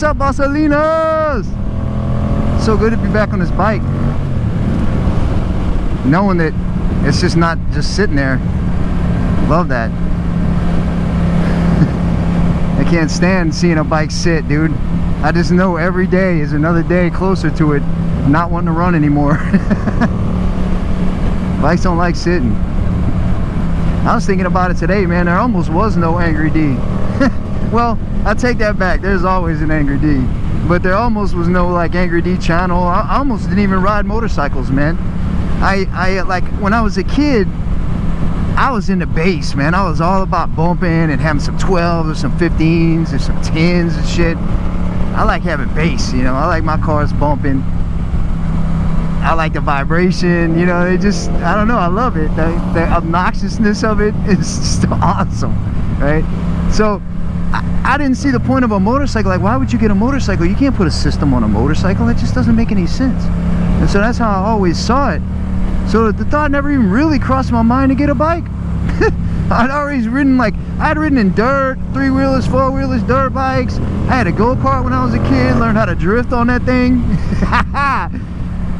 What's up, Basalinas? So good to be back on this bike. Knowing that it's just not just sitting there. Love that. I can't stand seeing a bike sit, dude. I just know every day is another day closer to it not wanting to run anymore. Bikes don't like sitting. I was thinking about it today, man. There almost was no Angry D. Well, I take that back. There's always an Angry D. But there almost was no like Angry D channel. I almost didn't even ride motorcycles, man. I like when I was a kid, I was into bass, man. I was all about bumping and having some 12s or some 15s or some 10s and shit. I like having bass, you know. I like my cars bumping. I like the vibration, you know. It just, I don't know, I love it. The obnoxiousness of it is just awesome, right? So I didn't see the point of a motorcycle. Like, why would you get a motorcycle? You can't put a system on a motorcycle. It just doesn't make any sense. And so that's how I always saw it. So the thought never even really crossed my mind to get a bike. I'd always ridden, like, I'd ridden in dirt, 3-wheelers, 4-wheelers, dirt bikes. I had a go-kart when I was a kid, learned how to drift on that thing.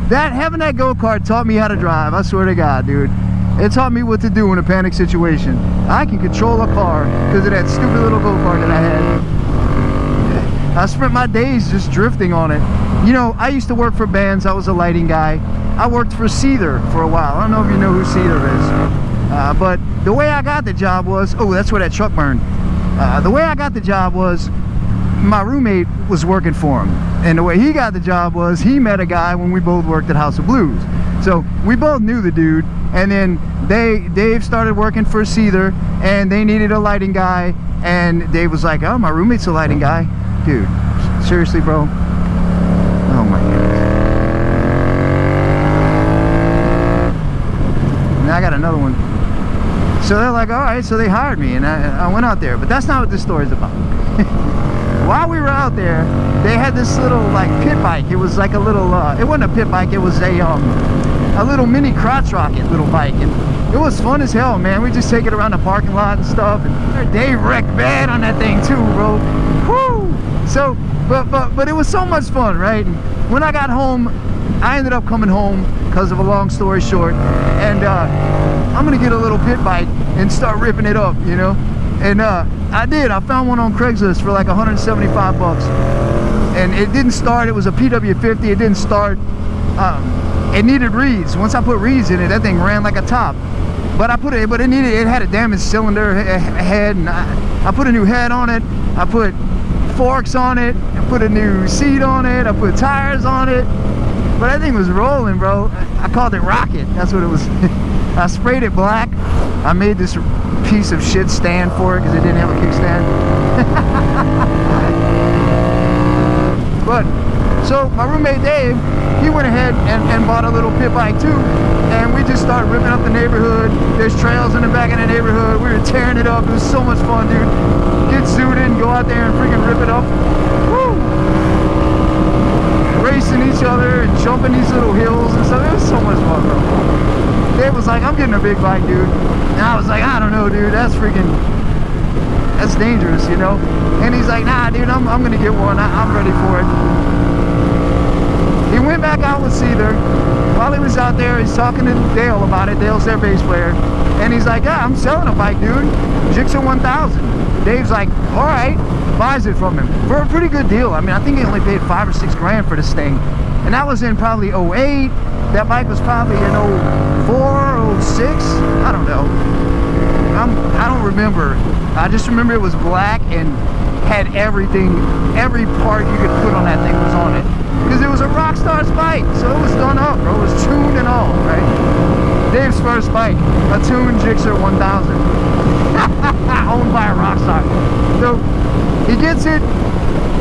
Having that go-kart taught me how to drive, I swear to God, dude. It taught me what to do in a panic situation. I can control a car because of that stupid little go-kart that I had. I spent my days just drifting on it. You know, I used to work for bands. I was a lighting guy. I worked for Seether for a while. I don't know if you know who Seether is. But the way I got the job was, oh, that's where that truck burned. The way I got the job was, my roommate was working for him. And the way he got the job was, he met a guy when we both worked at House of Blues. So we both knew the dude. And then Dave started working for Seether, and they needed a lighting guy. And Dave was like, oh, my roommate's a lighting guy. Dude, seriously, bro? Oh my goodness. Now I got another one. So they're like, all right, so they hired me, and I went out there. But that's not what this story's about. While we were out there, they had this little like pit bike. It was like a little, it wasn't a pit bike, it was a little mini crotch rocket little bike. And it was fun as hell, man. We just take it around the parking lot and stuff. And Dave wrecked bad on that thing too, bro. Woo! So, but it was so much fun, right? And when I got home, I ended up coming home because of a long story short. And I'm gonna get a little pit bike and start ripping it up, you know? And I did. I found one on Craigslist for like 175 bucks. And it didn't start. It was a PW50. It didn't start. It needed reeds. Once I put reeds in it, that thing ran like a top. But it had a damaged cylinder head, and I put a new head on it. I put forks on it. I put a new seat on it. I put tires on it. But that thing was rolling, bro. I called it Rocket. That's what it was. I sprayed it black. I made this piece of shit stand for it because it didn't have a kickstand. But so my roommate Dave, he went ahead and bought a little pit bike too, and we just started ripping up the neighborhood. There's trails in the back of the neighborhood. We were tearing it up. It was so much fun, dude. Get suited and go out there and freaking rip it up. Woo! Racing each other and jumping these little hills and stuff. It was so much fun, bro. Dave was like, I'm getting a big bike, dude. And I was like, I don't know, dude. That's dangerous, you know? And he's like, nah, dude, I'm gonna get one. I'm ready for it. He went back out with Seether. While he was out there, he's talking to Dale about it. Dale's their bass player. And he's like, yeah, I'm selling a bike, dude. Gixxer 1000. Dave's like, all right. Buys it from him for a pretty good deal. I mean, I think he only paid $5 or $6 grand for this thing. And that was in probably 08. That bike was probably in 04, 06. I don't know. I don't remember. I just remember it was black and had everything, every part you could put on that thing was on it. Because it was a Rockstar's bike, so it was done up, bro. It was tuned and all, right? Dave's first bike, a tuned Gixxer 1000. Owned by a Rockstar. So he gets it,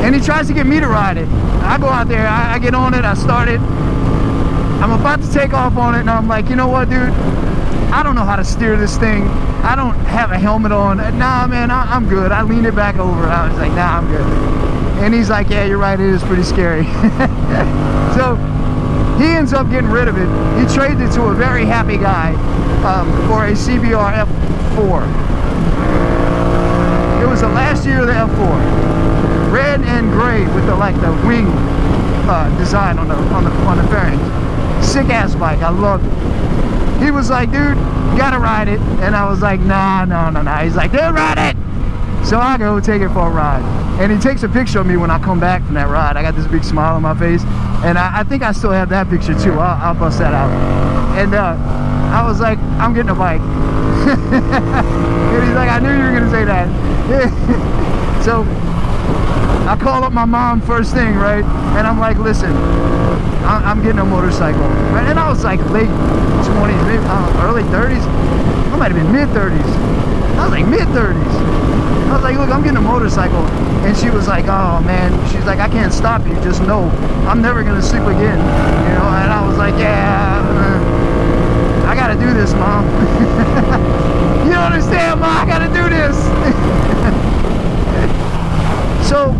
and he tries to get me to ride it. I go out there, I get on it, I start it. I'm about to take off on it, and I'm like, you know what, dude? I don't know how to steer this thing. I don't have a helmet on. Nah, man, I'm good. I leaned it back over. I was like, nah, I'm good. And he's like, yeah, you're right, it is pretty scary. So he ends up getting rid of it. He trades it to a very happy guy for a CBR F4. It was the last year of the F4. red and gray with the like the wing design on the fairings. Sick ass bike, I loved it. He was like, dude, you gotta ride it, and I was like, nah. He's like, dude, ride it. So I go take it for a ride, and he takes a picture of me when I come back from that ride. I got this big smile on my face, and I think I still have that picture too. I'll bust that out. And I was like, I'm getting a bike. And he's like, I knew you were gonna say that. So I call up my mom first thing, right? And I'm like, listen, I'm getting a motorcycle, right? And I was like late 20s, maybe early 30s. I might have been mid 30s. I was like mid 30s. I was like, look, I'm getting a motorcycle. And she was like, oh man, she's like, I can't stop you, just know I'm never gonna sleep again, you know. And I was like, yeah, I gotta do this, Mom. You don't understand, Mom, I gotta do this. So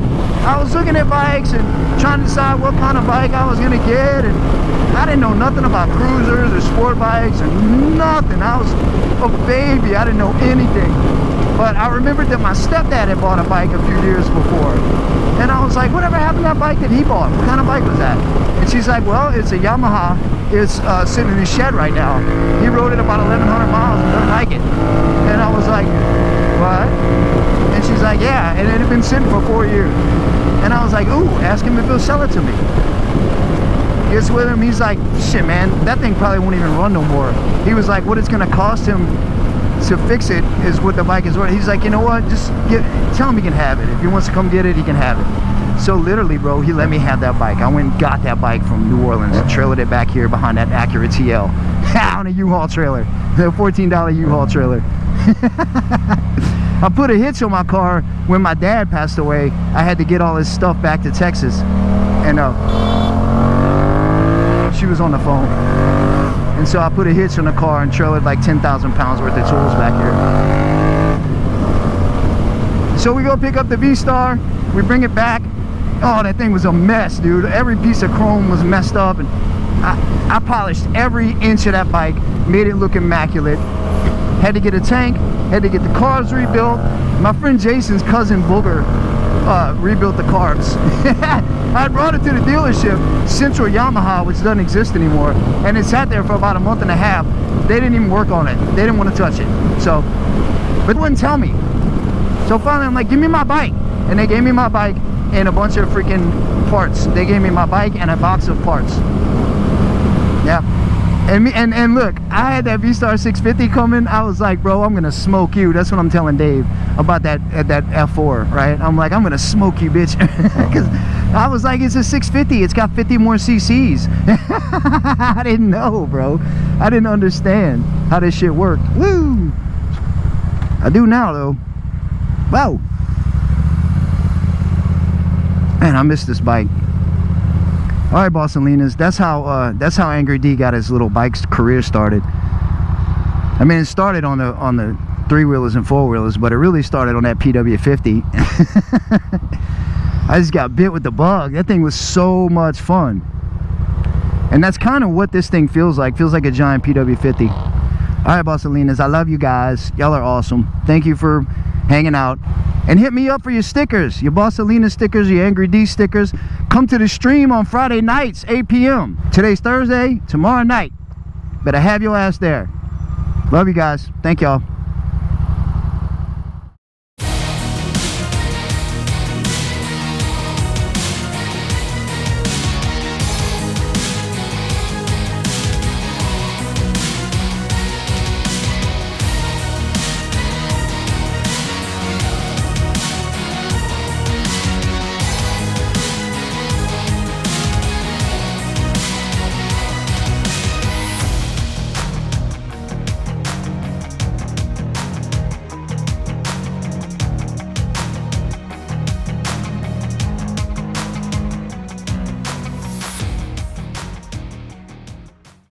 I was looking at bikes and trying to decide what kind of bike I was gonna get, and I didn't know nothing about cruisers or sport bikes or nothing. I was a baby, I didn't know anything. But I remembered that my stepdad had bought a bike a few years before. And I was like, whatever happened to that bike that he bought? What kind of bike was that? And she's like, well, it's a Yamaha. It's sitting in his shed right now. He rode it about 1,100 miles and doesn't like it. And I was like, what? And she's like, yeah, and it had been sitting for 4 years. And I was like, ooh, ask him if he'll sell it to me. Gets with him, he's like, shit, man, that thing probably won't even run no more. He was like, what it's gonna cost him to fix it is what the bike is worth. He's like, you know what, just tell him he can have it. If he wants to come get it, he can have it. So literally, bro, he let me have that bike. I went and got that bike from New Orleans and trailered it back here behind that Acura TL on a U-Haul trailer, the $14 U-Haul trailer. I put a hitch on my car when my dad passed away. I had to get all his stuff back to Texas, and she was on the phone. And so I put a hitch on the car and trailered like 10,000 pounds worth of tools back here. So we go pick up the V-Star, we bring it back. Oh, that thing was a mess, dude. Every piece of chrome was messed up, and I polished every inch of that bike, made it look immaculate. Had to get a tank, had to get the carbs rebuilt. My friend Jason's cousin Booger rebuilt the carbs. I brought it to the dealership, Central Yamaha, which doesn't exist anymore, and it sat there for about a month and a half. They didn't even work on it. They didn't want to touch it. So, but they wouldn't tell me. So finally I'm like, give me my bike. And they gave me my bike and a bunch of freaking parts. They gave me my bike and a box of parts. Yeah. And look, I had that V-Star 650 coming. I was like, bro, I'm gonna smoke you. That's what I'm telling Dave about that F4, right? I'm like, I'm gonna smoke you, bitch. Because I was like, it's a 650. It's got 50 more cc's. I didn't know, bro. I didn't understand how this shit worked. Woo! I do now, though. Wow. Man, I miss this bike. All right, Bossalinas, that's how Angry D got his little bike's career started. I mean, it started on the three-wheelers and four-wheelers, but it really started on that PW50. I just got bit with the bug. That thing was so much fun. And that's kind of what this thing feels like. Feels like a giant PW50. All right, Bossalinas, I love you guys. Y'all are awesome. Thank you for hanging out. And hit me up for your stickers, your Bossalina stickers, your Angry D stickers. Come to the stream on Friday nights, 8 p.m. Today's Thursday, tomorrow night. Better have your ass there. Love you guys. Thank y'all.